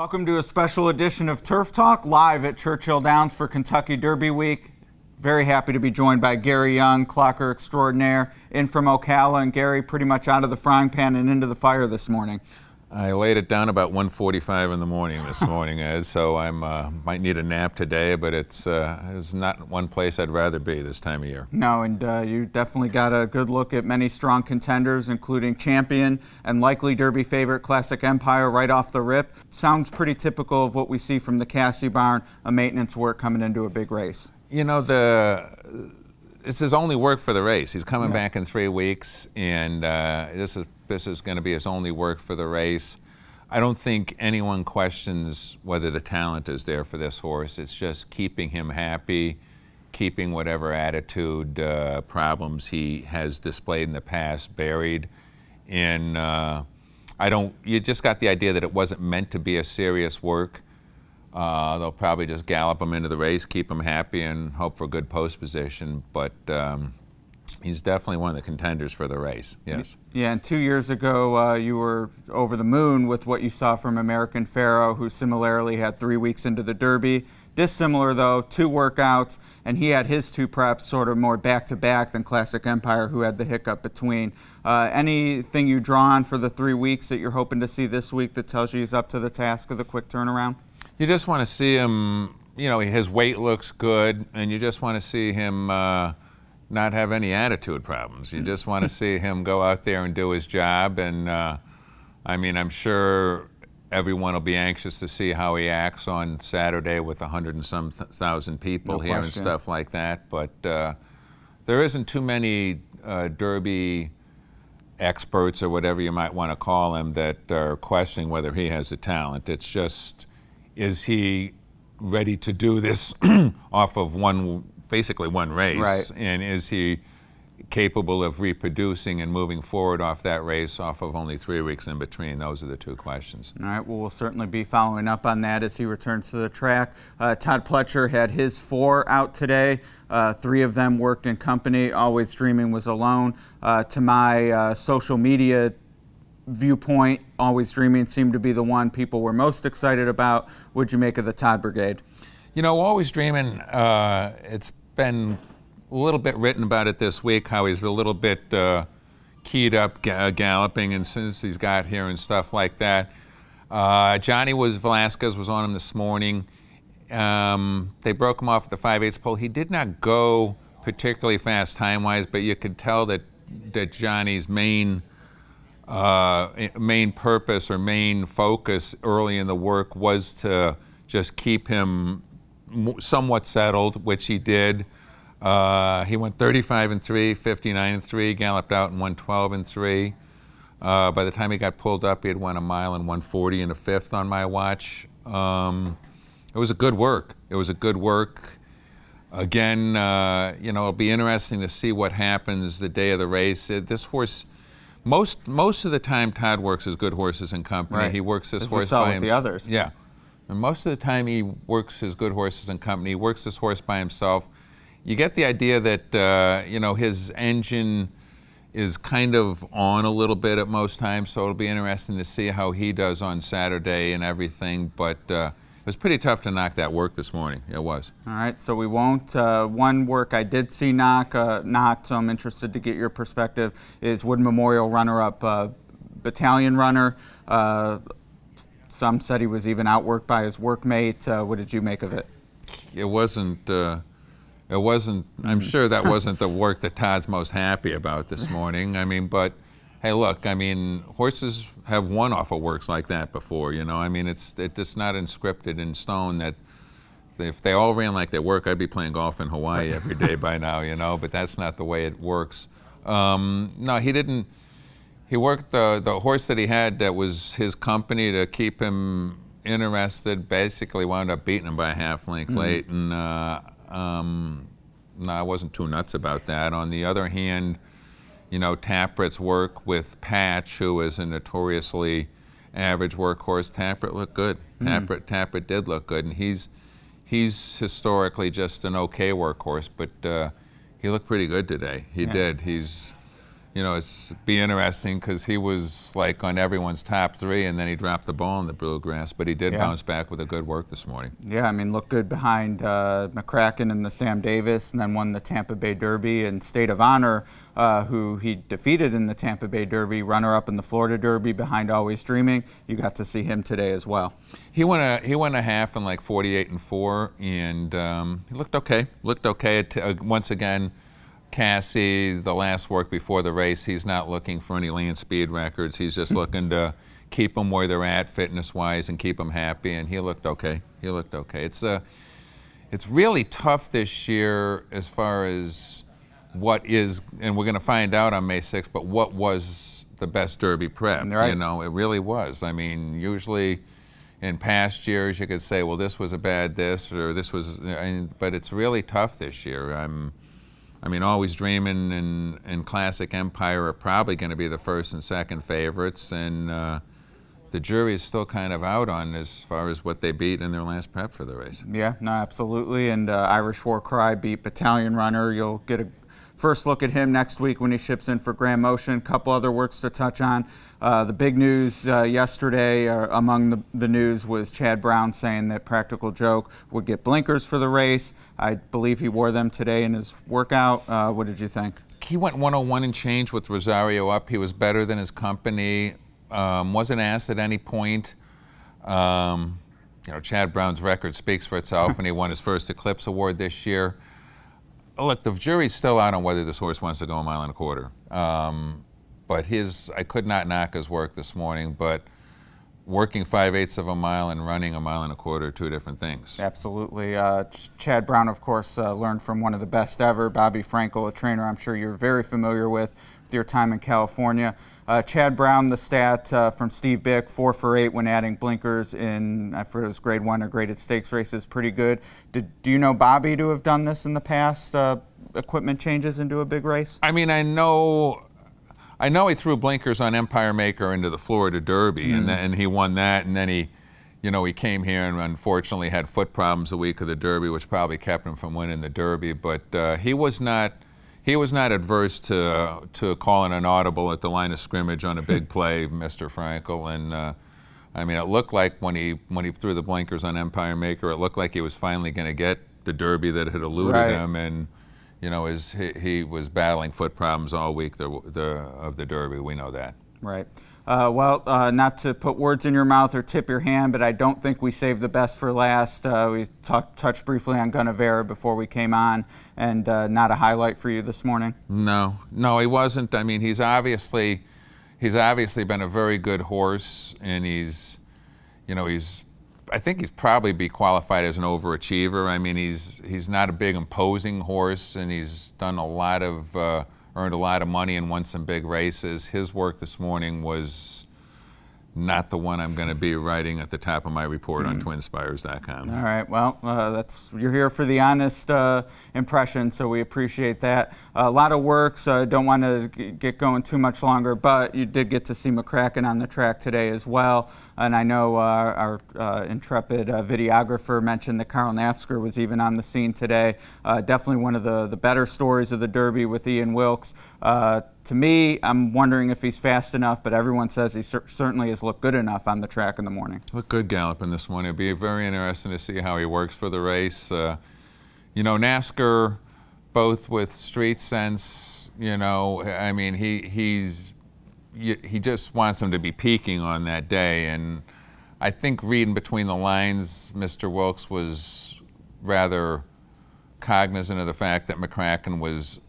Welcome to a special edition of Turf Talk, live at Churchill Downs for Kentucky Derby Week. Very happy to be joined by Gary Young, clocker extraordinaire, in from Ocala. And Gary, pretty much out of the frying pan and into the fire this morning. I laid it down about 1:45 in the morning this morning, Ed, so I might need a nap today, but it's not one place I'd rather be this time of year. No, and you definitely got a good look at many strong contenders, including champion and likely Derby favorite Classic Empire right off the rip. Sounds pretty typical of what we see from the Cassie barn, a maintenance work coming into a big race. You know, it's his only work for the race. He's coming back in 3 weeks, and this is going to be his only work for the race. I don't think anyone questions whether the talent is there for this horse. It's just keeping him happy, keeping whatever attitude problems he has displayed in the past buried. And you just got the idea that it wasn't meant to be a serious work. They'll probably just gallop him into the race, keep him happy, and hope for good post position. But he's definitely one of the contenders for the race, yes. Yeah, and 2 years ago, you were over the moon with what you saw from American Pharoah, who similarly had 3 weeks into the Derby. Dissimilar, though, 2 workouts, and he had his 2 preps sort of more back-to-back than Classic Empire, who had the hiccup between. Anything you draw on for the 3 weeks that you're hoping to see this week that tells you he's up to the task of the quick turnaround? You just want to see him, you know, his weight looks good, and you just want to see him not have any attitude problems. You just want to see him go out there and do his job. And I mean, I'm sure everyone will be anxious to see how he acts on Saturday with 100 and some thousand people here and stuff like that. But there isn't too many Derby experts or whatever you might want to call him that are questioning whether he has the talent. It's just, is he ready to do this off of basically one race? Right. And is he capable of reproducing and moving forward off that race off of only 3 weeks in between? Those are the 2 questions. All right, well, we'll certainly be following up on that as he returns to the track. Todd Pletcher had his 4 out today. 3 of them worked in company. Always Dreaming was alone. To my social media viewpoint, Always Dreaming seemed to be the one people were most excited about. What'd you make of the Todd Brigade? You know, Always Dreaming, it's been a little bit written about it this week, how he's a little bit keyed up galloping, and since he's got here and stuff like that. Johnny Velasquez was on him this morning. They broke him off at the 5/8 pole. He did not go particularly fast time-wise, but you could tell that Johnny's main purpose or main focus early in the work was to just keep him somewhat settled, which he did. He went 35-3, 59-3, galloped out and won 12-3. By the time he got pulled up, he had won 1 mile and 1:40 in the 5th on my watch. It was a good work. It was a good work. Again, you know, it'll be interesting to see what happens the day of the race. This horse, most of the time, Todd works his good horses in company. Right. He works this as horse we saw by with himself. the others. Yeah. And most of the time he works his good horses in company. He works this horse by himself. You get the idea that, you know, his engine is kind of on a little bit at most times, so it'll be interesting to see how he does on Saturday and everything. But it was pretty tough to knock that work this morning. It was. All right, so we won't. One work I did see knocked, so I'm interested to get your perspective, is Wood Memorial runner-up Battalion runner. Some said he was even outworked by his workmate. What did you make of it? It wasn't. I'm sure that wasn't the work that Todd's most happy about this morning. I mean, but hey, look. I mean, horses have won off of works like that before. You know, I mean, it's not inscripted in stone that if they all ran like they work, I'd be playing golf in Hawaii every day by now. You know, but that's not the way it works. No, he didn't. He worked the horse that he had that was his company to keep him interested. Basically, wound up beating him by a half length late, and no, I wasn't too nuts about that. On the other hand, you know, Taprit's work with Patch, who is a notoriously average workhorse, Taprit looked good. Taprit did look good, and he's historically just an okay workhorse, but he looked pretty good today. He did. you know, it's be interesting because he was like on everyone's top 3, and then he dropped the ball in the bluegrass, but he did bounce back with a good work this morning. Yeah, I mean, looked good behind McCracken in the Sam Davis, and then won the Tampa Bay Derby, and State of Honor, who he defeated in the Tampa Bay Derby, runner-up in the Florida Derby behind Always Dreaming. You got to see him today as well. He won a half in like 48 and 4, and he looked okay. Looked okay. Once again, Cassie, the last work before the race, he's not looking for any land speed records. He's just looking to keep them where they're at fitness-wise and keep them happy, and he looked okay. He looked okay. It's really tough this year as far as what is, and we're going to find out on May 6th, but what was the best Derby prep? Right. You know, it really was. I mean, usually in past years you could say, well, this was a bad this, or this was, but it's really tough this year. I mean, Always Dreamin' and Classic Empire are probably going to be the first and second favorites, and the jury is still kind of out on as far as what they beat in their last prep for the race. Yeah, no, absolutely. And Irish War Cry beat Battalion runner. You'll get a first look at him next week when he ships in for Grand Motion. A couple other works to touch on. The big news yesterday among the news was Chad Brown saying that Practical Joke would get blinkers for the race. I believe he wore them today in his workout. What did you think? He went 101 and change with Rosario up. He was better than his company. Wasn't asked at any point. You know, Chad Brown's record speaks for itself, and he won his first Eclipse Award this year. Look, the jury's still out on whether this horse wants to go a mile and a quarter. But I could not knock his work this morning, but working 5/8 of a mile and running a mile and a quarter are 2 different things. Absolutely. Chad Brown, of course, learned from one of the best ever, Bobby Frankel, a trainer I'm sure you're very familiar with your time in California. Chad Brown, the stat from Steve Bick, 4 for 8 when adding blinkers for his Grade 1 or graded stakes races, pretty good. Do you know Bobby to have done this in the past, equipment changes into a big race? I mean, I know he threw blinkers on Empire Maker into the Florida Derby, and he won that, and then he came here and unfortunately had foot problems the week of the Derby, which probably kept him from winning the Derby. But he was not adverse to calling an audible at the line of scrimmage on a big play, Mr. Frankel. And I mean, it looked like when he threw the blinkers on Empire Maker, it looked like he was finally going to get the Derby that had eluded him, and you know, he was battling foot problems all week of the Derby. We know that. Right. Well, not to put words in your mouth or tip your hand, but I don't think we saved the best for last. We touched briefly on Gunnevera before we came on, and not a highlight for you this morning. No, he wasn't. I mean, he's obviously been a very good horse, and I think he's probably be qualified as an overachiever. I mean, he's not a big imposing horse, and he's done earned a lot of money and won some big races. His work this morning was not the one I'm going to be writing at the top of my report on twinspires.com. All right. Well, you're here for the honest impression, so we appreciate that. A lot of works. Don't want to get going too much longer, but you did get to see McCracken on the track today as well. And I know our intrepid videographer mentioned that Carl Nafsker was even on the scene today. Definitely one of the better stories of the Derby with Ian Wilkes. To me, I'm wondering if he's fast enough, but everyone says he certainly has looked good enough on the track in the morning. Looked good galloping this morning. It'll be very interesting to see how he works for the race. You know, Nafsker, both with street sense, you know, I mean, he just wants him to be peaking on that day, and I think reading between the lines, Mr. Wilkes was rather cognizant of the fact that McCracken was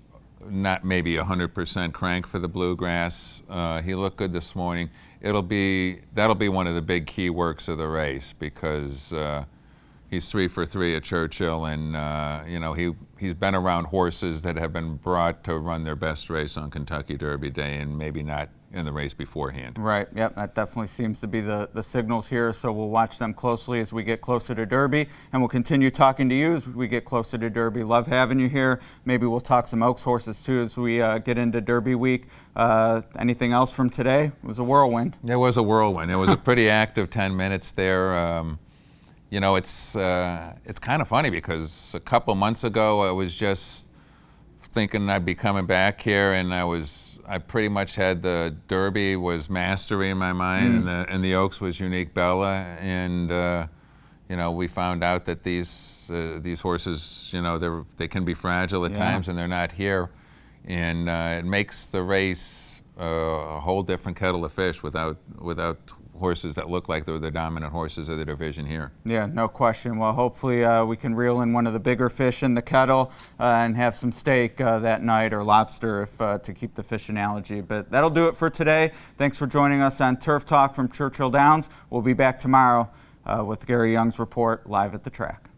not maybe 100% crank for the bluegrass. He looked good this morning. That'll be one of the big key works of the race, because he's 3 for 3 at Churchill, and you know, he's been around horses that have been brought to run their best race on Kentucky Derby Day, and maybe not in the race beforehand. Right, yep, that definitely seems to be the signals here, so we'll watch them closely as we get closer to Derby, and we'll continue talking to you as we get closer to Derby. Love having you here. Maybe we'll talk some Oaks horses too as we get into Derby week. Anything else from today? It was a whirlwind. It was a whirlwind. It was a pretty active 10 minutes there. You know, it's kind of funny, because a couple months ago I was just thinking I'd be coming back here, and I I pretty much had the Derby was Mastery in my mind, and the Oaks was Unique Bella, and you know, we found out that these horses, you know, they can be fragile at times, and they're not here, and it makes the race a whole different kettle of fish without horses that look like they're the dominant horses of the division here. Yeah, no question. Well, hopefully we can reel in one of the bigger fish in the kettle and have some steak that night, or lobster, if to keep the fish analogy. But that'll do it for today. Thanks for joining us on Turf Talk from Churchill Downs. We'll be back tomorrow with Gary Young's report live at the track.